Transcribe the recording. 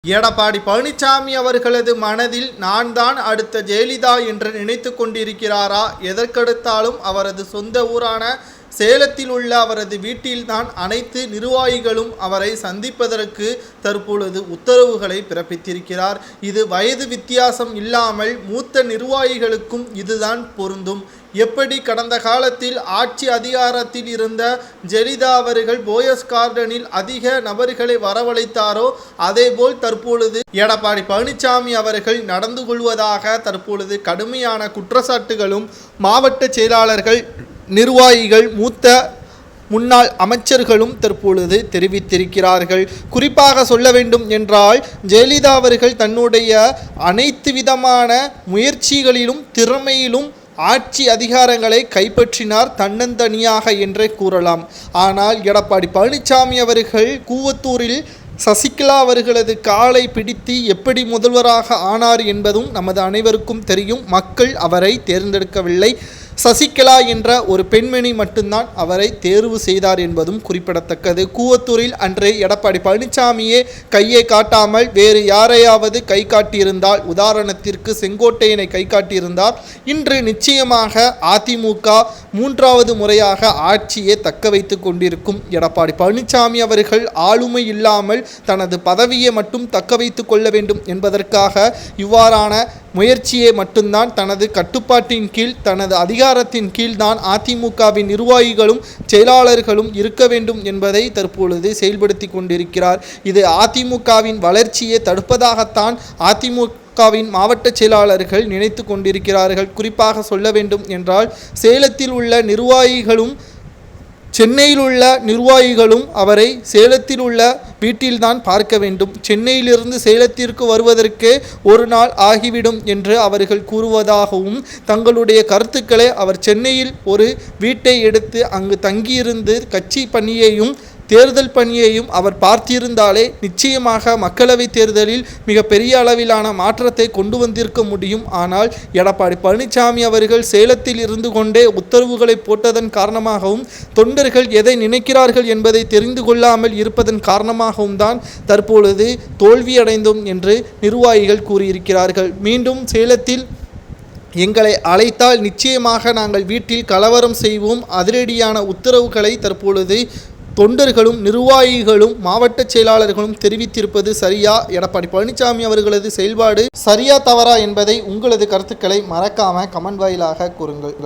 எடப்பாடி பழனிசாமி அவர்களது மனதில் நான் தான் அடுத்த ஜெயலலிதா என்று நினைத்து கொண்டிருக்கிறாரா? எதற்கெடுத்தாலும் அவரது சொந்த ஊரான சேலத்தில் உள்ள அவரது வீட்டில்தான் அனைத்து நிர்வாகிகளும் அவரை சந்திப்பதற்கு தற்பொழுது உத்தரவுகளை பிறப்பித்திருக்கிறார். இது வயது வித்தியாசம் இல்லாமல் மூத்த நிர்வாகிகளுக்கும் இதுதான் பொருந்தும். எப்படி கடந்த காலத்தில் ஆட்சி அதிகாரத்தில் இருந்த ஜெயலலிதா அவர்கள் போயஸ் கார்டனில் அதிக நபர்களை வரவழைத்தாரோ அதேபோல் தற்பொழுது எடப்பாடி பழனிசாமி அவர்கள் நடந்து கொள்வதாக தற்பொழுது கடுமையான குற்றச்சாட்டுகளும் மாவட்ட செயலாளர்கள், நிர்வாகிகள், மூத்த முன்னாள் அமைச்சர்களும் தற்பொழுது தெரிவித்திருக்கிறார்கள். குறிப்பாக சொல்ல வேண்டும் என்றால், ஜெயலலிதா அவர்கள் தன்னுடைய அனைத்து விதமான முயற்சிகளிலும் திறமையிலும் ஆட்சி அதிகாரங்களை கைப்பற்றினார் தன்னந்தனியாக என்றே கூறலாம். ஆனால் எடப்பாடி பழனிசாமி அவர்கள் கூவத்தூரில் சசிகலா அவர்களது காலை பிடித்து எப்படி முதல்வராக ஆனார் என்பதும் நமது அனைவருக்கும் தெரியும். மக்கள் அவரை தேர்ந்தெடுக்கவில்லை. சசிகலா என்ற ஒரு பெண்மணி மட்டும்தான் அவரை தேர்வு செய்தார் என்பதும் குறிப்பிடத்தக்கது. கூவத்தூரில் அன்றே எடப்பாடி பழனிசாமியே கையை காட்டாமல் வேறு யாரையாவது கை காட்டியிருந்தால், உதாரணத்திற்கு செங்கோட்டையனை கை காட்டியிருந்தால், இன்று நிச்சயமாக அதிமுக மூன்றாவது முறையாக ஆட்சியை தக்க வைத்து கொண்டிருக்கும். எடப்பாடி பழனிசாமி அவர்கள் ஆளுமை இல்லாமல் தனது பதவியை மட்டும் தக்க வைத்து கொள்ள வேண்டும் என்பதற்காக இவ்வாறான முயற்சியை மட்டும்தான் தனது கட்டுப்பாட்டின் கீழ், தனது அதிகாரத்தின் கீழ்தான் அதிமுகவின் நிர்வாகிகளும் செயலாளர்களும் இருக்க வேண்டும் என்பதை தற்பொழுது செயல்படுத்தி கொண்டிருக்கிறார். இது அதிமுகவின் வளர்ச்சியை தடுப்பதாகத்தான் அதிமுகவின் மாவட்ட செயலாளர்கள் நினைத்து கொண்டிருக்கிறார்கள். குறிப்பாக சொல்ல வேண்டும் என்றால், சேலத்தில் உள்ள நிர்வாகிகளும் சென்னையில் உள்ள நிர்வாகிகளும் அவரை சேலத்தில் உள்ள வீட்டில்தான் பார்க்க வேண்டும். சென்னையிலிருந்து சேலத்திற்கு வருவதற்கே ஒரு நாள் ஆகிவிடும் என்று அவர்கள் கூறுவதாகவும், தங்களுடைய கருத்துக்களை அவர் சென்னையில் ஒரு வீட்டை எடுத்து அங்கு தங்கியிருந்து கட்சி பணியையும் தேர்தல் பணியையும் அவர் பார்த்திருந்தாலே நிச்சயமாக மக்களவை தேர்தலில் மிக பெரிய அளவிலான மாற்றத்தை கொண்டு வந்திருக்க முடியும். ஆனால் எடப்பாடி பழனிசாமி அவர்கள் சேலத்தில் இருந்து கொண்டே உத்தரவுகளை போட்டதன் காரணமாகவும், தொண்டர்கள் எதை நினைக்கிறார்கள் என்பதை தெரிந்து கொள்ளாமல் இருப்பதன் காரணமாகவும் தான் தற்பொழுது தோல்வியடைந்தோம் என்று நிர்வாகிகள் கூறியிருக்கிறார்கள். மீண்டும் சேலத்தில் எங்களை அழைத்தால் நிச்சயமாக நாங்கள் வீட்டில் கலவரம் செய்வோம், அதிரடியான உத்தரவுகளை தற்பொழுது தொண்டர்களும் நிர்வாகிகளும் மாவட்ட செயலாளர்களும் தெரிவித்திருப்பது சரியா? எடப்பாடி பழனிசாமி அவர்களது செயல்பாடு சரியா தவறா என்பதை உங்களது கருத்துக்களை மறக்காம கமெண்ட் வாயிலாக கூறுங்கள்.